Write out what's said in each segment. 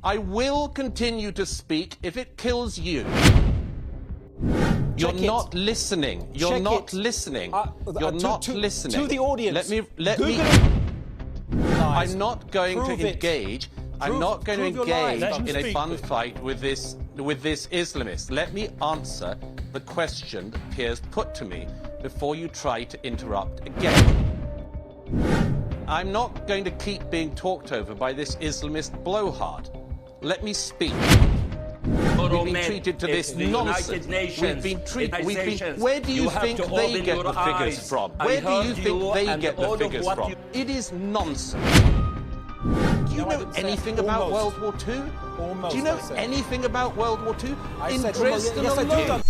I will continue to speak if it kills you. You're not listening. You're not listening. You're not listening. To the audience. Let me. I'm not going to engage. I'm not going to engage in a fun fight with this Islamist. Let me answer the question that Piers put to me before you try to interrupt again. I'm not going to keep being talked over by this Islamist blowhard. Let me speak. We've been treated to this nonsense. We've been. Where do you think they get the figures from? Where do you think they get the figures from? It is nonsense. Do you know anything about World War II? Do you know anything about World War II? In Dresden alone.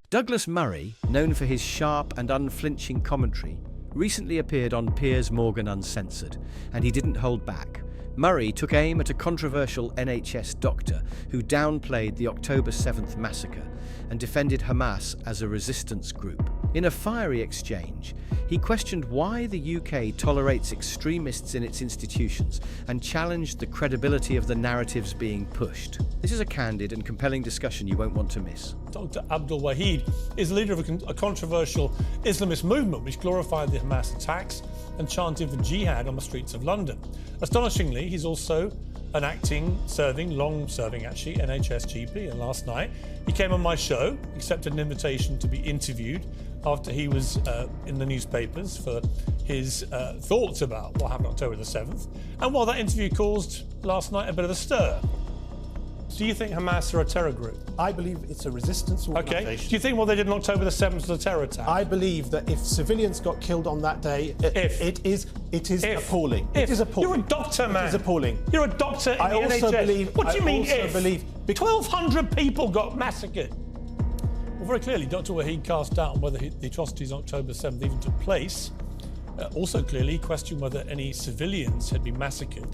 Douglas Murray, known for his sharp and unflinching commentary, recently appeared on Piers Morgan Uncensored, and he didn't hold back. Murray took aim at a controversial NHS doctor who downplayed the October 7th massacre and defended Hamas as a resistance group. In a fiery exchange, he questioned why the UK tolerates extremists in its institutions and challenged the credibility of the narratives being pushed. This is a candid and compelling discussion you won't want to miss. Dr. Abdul Wahid is the leader of a controversial Islamist movement which glorified the Hamas attacks and chanted for jihad on the streets of London. Astonishingly, he's also an long-serving actually, NHS GP. And last night, he came on my show, accepted an invitation to be interviewed after he was in the newspapers for his thoughts about what happened October the 7th. And while that interview caused last night a bit of a stir, do you think Hamas are a terror group? I believe it's a resistance organisation. Okay. Do you think what they did on October the 7th was a terror attack? I believe that if civilians got killed on that day, it is appalling. It is appalling. You're a doctor, man. It is appalling. You're a doctor in the NHS. What do you mean if? 1,200 people got massacred. Well, very clearly, Dr. Wahid cast doubt on whether the atrocities on October 7th even took place. Also clearly, he questioned whether any civilians had been massacred.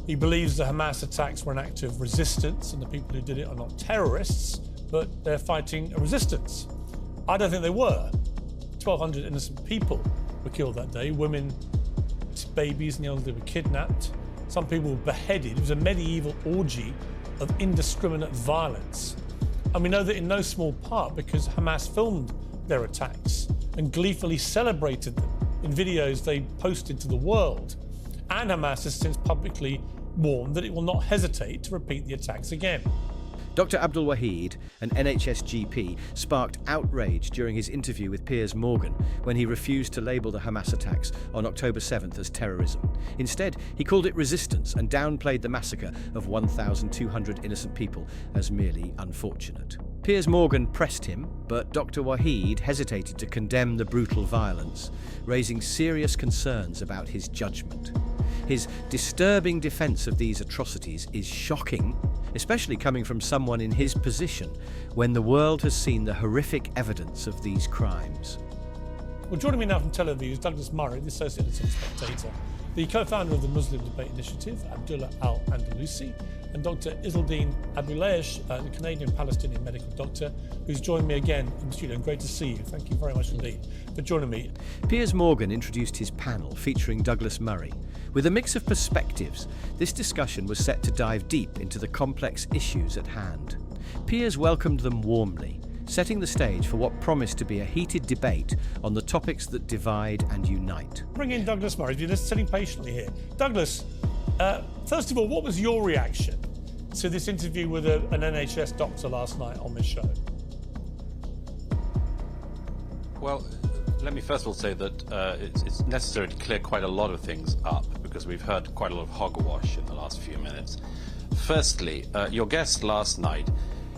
He believes the Hamas attacks were an act of resistance and the people who did it are not terrorists, but they're fighting a resistance. I don't think they were. 1,200 innocent people were killed that day. Women, babies and the elderly were kidnapped. Some people were beheaded. It was a medieval orgy of indiscriminate violence. And we know that in no small part because Hamas filmed their attacks and gleefully celebrated them in videos they posted to the world. And Hamas has since publicly warned that it will not hesitate to repeat the attacks again. Dr. Abdul Wahid, an NHS GP, sparked outrage during his interview with Piers Morgan when he refused to label the Hamas attacks on October 7th as terrorism. Instead, he called it resistance and downplayed the massacre of 1,200 innocent people as merely unfortunate. Piers Morgan pressed him, but Dr. Wahid hesitated to condemn the brutal violence, raising serious concerns about his judgment. His disturbing defence of these atrocities is shocking, especially coming from someone in his position when the world has seen the horrific evidence of these crimes. Well, joining me now from Tel Aviv is Douglas Murray, the associate editor and Spectator, the co-founder of the Muslim Debate Initiative, Abdullah Al-Andalusi, and Dr. Izzeldin Abuleish, the Canadian-Palestinian medical doctor, who's joined me again in the studio. Great to see you. Thank you very much indeed for joining me. Piers Morgan introduced his panel featuring Douglas Murray. With a mix of perspectives, this discussion was set to dive deep into the complex issues at hand. Piers welcomed them warmly, setting the stage for what promised to be a heated debate on the topics that divide and unite. Bring in Douglas Murray, you're just sitting patiently here. Douglas, first of all, what was your reaction to this interview with an NHS doctor last night on this show? Well, let me first of all say that it's necessary to clear quite a lot of things up because we've heard quite a lot of hogwash in the last few minutes. Firstly, your guest last night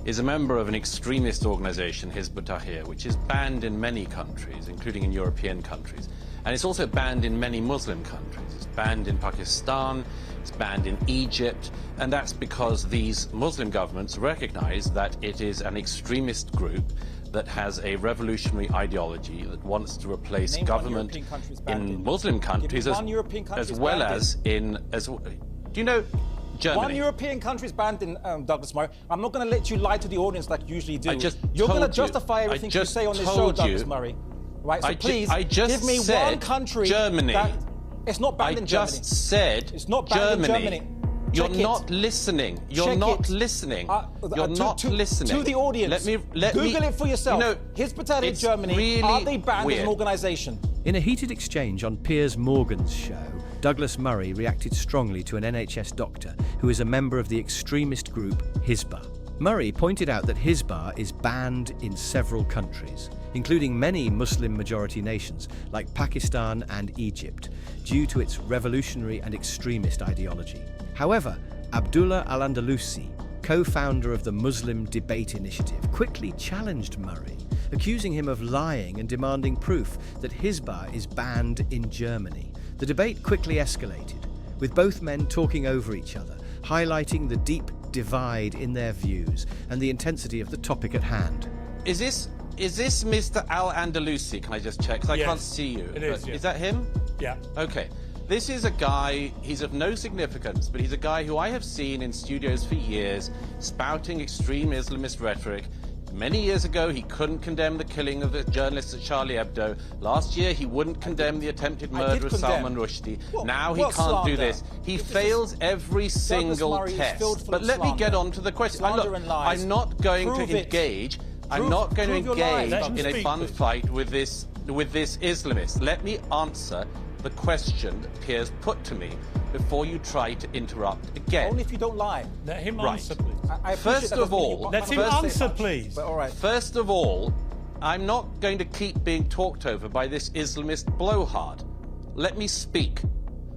is a member of an extremist organisation, Hizb ut-Tahrir, which is banned in many countries, including in European countries. And it's also banned in many Muslim countries. It's banned in Pakistan, it's banned in Egypt, and that's because these Muslim governments recognise that it is an extremist group that has a revolutionary ideology that wants to replace government in Muslim countries as well as in... do you know Germany? One European country is banned in, Douglas Murray. I'm not going to let you lie to the audience like you usually do. You're going to justify everything you say on this show, Douglas Murray. Right, so please, give me one country Germany. It's not banned in Germany. I just said it's not banned in Germany. You're not listening. You're not listening. You're not listening. To the audience. Google it for yourself. You know, Hizb in Germany, really are they banned as an organisation? In a heated exchange on Piers Morgan's show, Douglas Murray reacted strongly to an NHS doctor who is a member of the extremist group Hizb. Murray pointed out that Hizb is banned in several countries, including many Muslim-majority nations like Pakistan and Egypt, due to its revolutionary and extremist ideology. However, Abdullah Al-Andalusi, co-founder of the Muslim Debate Initiative, quickly challenged Murray, accusing him of lying and demanding proof that Hizb is banned in Germany. The debate quickly escalated, with both men talking over each other, highlighting the deep divide in their views and the intensity of the topic at hand. Is this Mr. Al-Andalusi? Can I just check? Because I can't see you. It is, Is that him? Yeah. Okay. This is a guy, he's of no significance, but he's a guy who I have seen in studios for years, spouting extreme Islamist rhetoric. Many years ago, he couldn't condemn the killing of the journalists at Charlie Hebdo. Last year, he wouldn't condemn the attempted murder of Salman Rushdie. Now he can't do this. He fails every single test. But let me get on to the question. I'm not going to engage. I'm not going to engage in a fun fight with this Islamist. Let me answer the question that Piers put to me before you try to interrupt again. Only if you don't lie. Let him answer, please. First of all, let him answer, please. But all right. First of all, I'm not going to keep being talked over by this Islamist blowhard. Let me speak.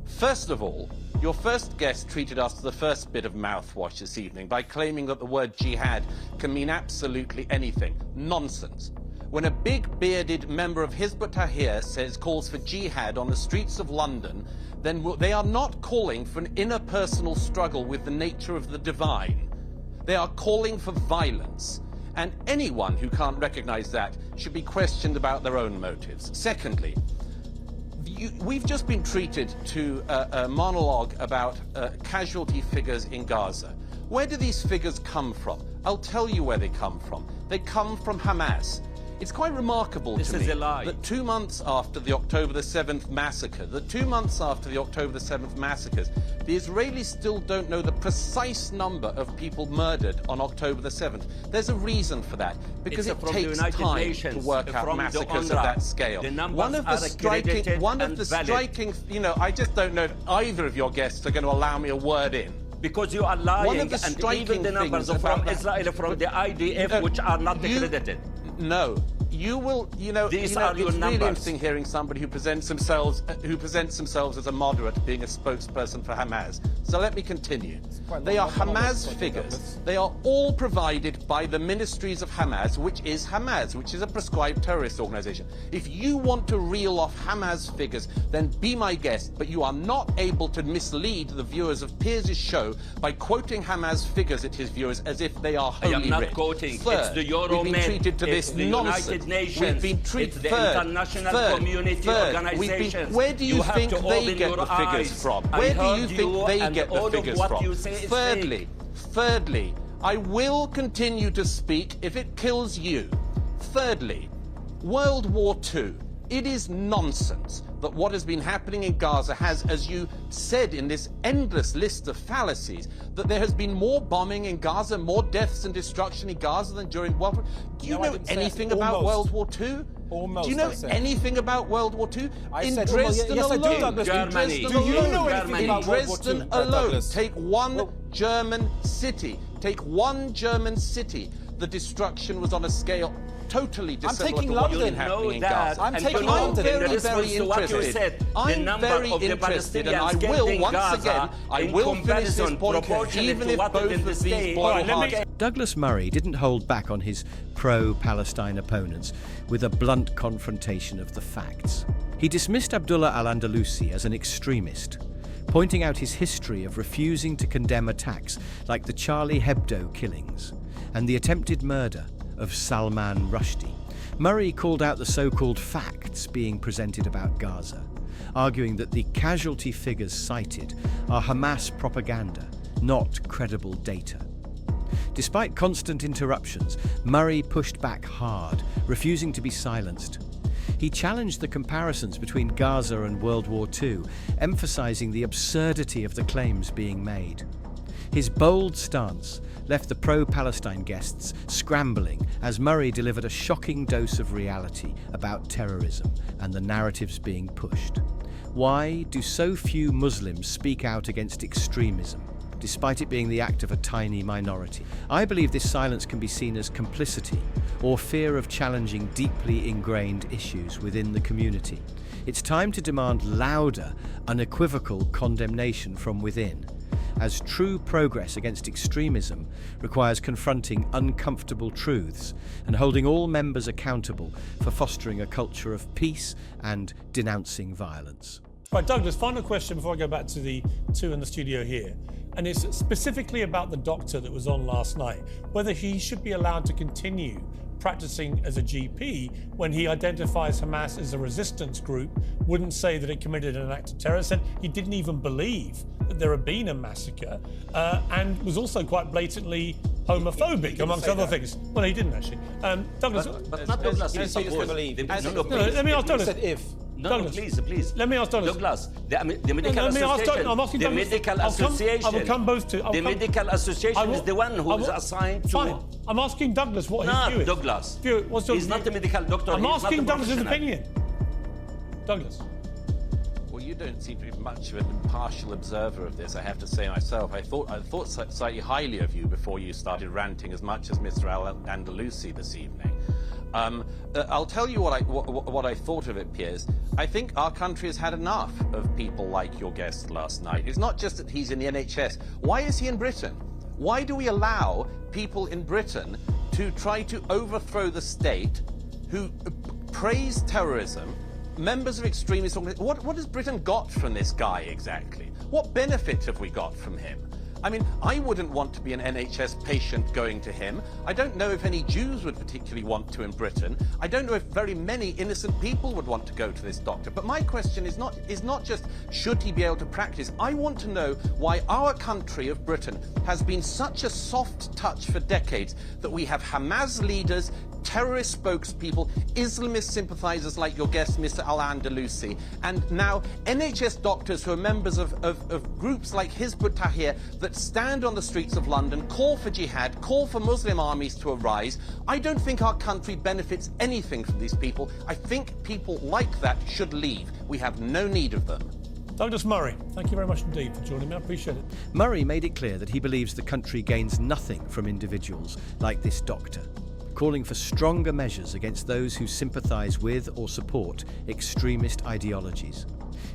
First of all, your first guest treated us to the first bit of mouthwash this evening by claiming that the word jihad can mean absolutely anything. Nonsense. When a big bearded member of Hizb ut-Tahrir calls for jihad on the streets of London, then they are not calling for an interpersonal struggle with the nature of the divine. They are calling for violence. And anyone who can't recognize that should be questioned about their own motives. Secondly, we've just been treated to a monologue about casualty figures in Gaza. Where do these figures come from? I'll tell you where they come from. They come from Hamas. It's quite remarkable to me that 2 months after the October the 7th massacre, the Israelis still don't know the precise number of people murdered on October the 7th. There's a reason for that, because it takes time to work out massacres of that scale. One of the striking, you know, I just don't know if either of your guests are going to allow me a word in. Because you are lying, and even the numbers from Israel, from the IDF, which are not accredited. No, you will. These are your numbers. It's really interesting hearing somebody who presents themselves as a moderate being a spokesperson for Hamas. So let me continue. They are Hamas figures. They are all provided by the ministries of Hamas, which is a prescribed terrorist organization. If you want to reel off Hamas figures, then be my guest. But you are not able to mislead the viewers of Piers' show by quoting Hamas figures at his viewers as if they are holy writ. I am not quoting. Third, it's the Euromed. We've been treated to this the nonsense. United Nations. We've been treated. It's the international community organizations. Where do you think they get the figures from? Where do you think they get the figures from? Thirdly, I will continue to speak if it kills you. Thirdly, World War II. It is nonsense that what has been happening in Gaza has, as you said in this endless list of fallacies, that there has been more bombing in Gaza, more deaths and destruction in Gaza than during World War II. Do you know anything about World War II? Almost, do you know anything about World War II? In Dresden alone, Germany. Do you know anything about World War II? In Dresden alone, take one German city. Take one German city. The destruction was on a scale totally dissimilar to what's been happening in Gaza. I'm taking London. Very interested. I'm very interested, and I will, once again, I will finish this point, even if both of these blowhards. Douglas Murray didn't hold back on his pro-Palestine opponents with a blunt confrontation of the facts. He dismissed Abdullah Al-Andalusi as an extremist, pointing out his history of refusing to condemn attacks like the Charlie Hebdo killings and the attempted murder of Salman Rushdie. Murray called out the so-called facts being presented about Gaza, arguing that the casualty figures cited are Hamas propaganda, not credible data. Despite constant interruptions, Murray pushed back hard, refusing to be silenced. He challenged the comparisons between Gaza and World War II, emphasizing the absurdity of the claims being made. His bold stance left the pro-Palestine guests scrambling as Murray delivered a shocking dose of reality about terrorism and the narratives being pushed. Why do so few Muslims speak out against extremism, despite it being the act of a tiny minority? I believe this silence can be seen as complicity or fear of challenging deeply ingrained issues within the community. It's time to demand louder, unequivocal condemnation from within, as true progress against extremism requires confronting uncomfortable truths and holding all members accountable for fostering a culture of peace and denouncing violence. Right, Douglas, final question before I go back to the two in the studio here. And it's specifically about the doctor that was on last night, whether he should be allowed to continue practicing as a GP when he identifies Hamas as a resistance group, wouldn't say that it committed an act of terror, said he didn't even believe that there had been a massacre, and was also quite blatantly homophobic, amongst other things. Well, he didn't actually. Douglas... But not Douglas. Let me ask Douglas. said if. No, please. Let me ask Douglas. The medical association. I'm asking the Douglas. medical association. I will come both to. The medical association is the one who is assigned to. Fine. I'm asking Douglas what his view is. Douglas. What's Douglas' He's not a medical doctor. I'm asking Douglas's opinion. Douglas. Well, you don't seem to be much of an impartial observer of this, I have to say myself. I thought slightly highly of you before you started ranting as much as Mr. Al-Andalusi this evening. I'll tell you what I thought of it, Piers. I think our country has had enough of people like your guest last night. It's not just that he's in the NHS. Why is he in Britain? Why do we allow people in Britain to try to overthrow the state, who praise terrorism, members of extremist organizations? What has Britain got from this guy exactly? What benefit have we got from him? I mean, I wouldn't want to be an NHS patient going to him. I don't know if any Jews would particularly want to in Britain. I don't know if very many innocent people would want to go to this doctor. But my question is not just should he be able to practice. I want to know why our country of Britain has been such a soft touch for decades that we have Hamas leaders, terrorist spokespeople, Islamist sympathizers like your guest, Mr. Al-Andalusi, and now NHS doctors who are members of groups like Hizb ut-Tahrir that stand on the streets of London, call for jihad, call for Muslim armies to arise. I don't think our country benefits anything from these people. I think people like that should leave. We have no need of them. Douglas Murray, thank you very much indeed for joining me. I appreciate it. Murray made it clear that he believes the country gains nothing from individuals like this doctor, calling for stronger measures against those who sympathise with or support extremist ideologies.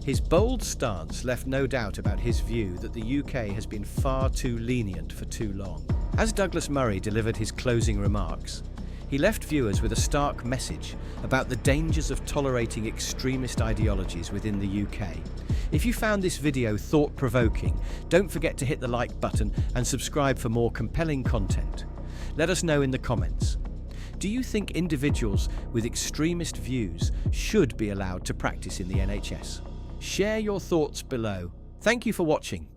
His bold stance left no doubt about his view that the UK has been far too lenient for too long. As Douglas Murray delivered his closing remarks, he left viewers with a stark message about the dangers of tolerating extremist ideologies within the UK. If you found this video thought-provoking, don't forget to hit the like button and subscribe for more compelling content. Let us know in the comments. Do you think individuals with extremist views should be allowed to practice in the NHS? Share your thoughts below. Thank you for watching.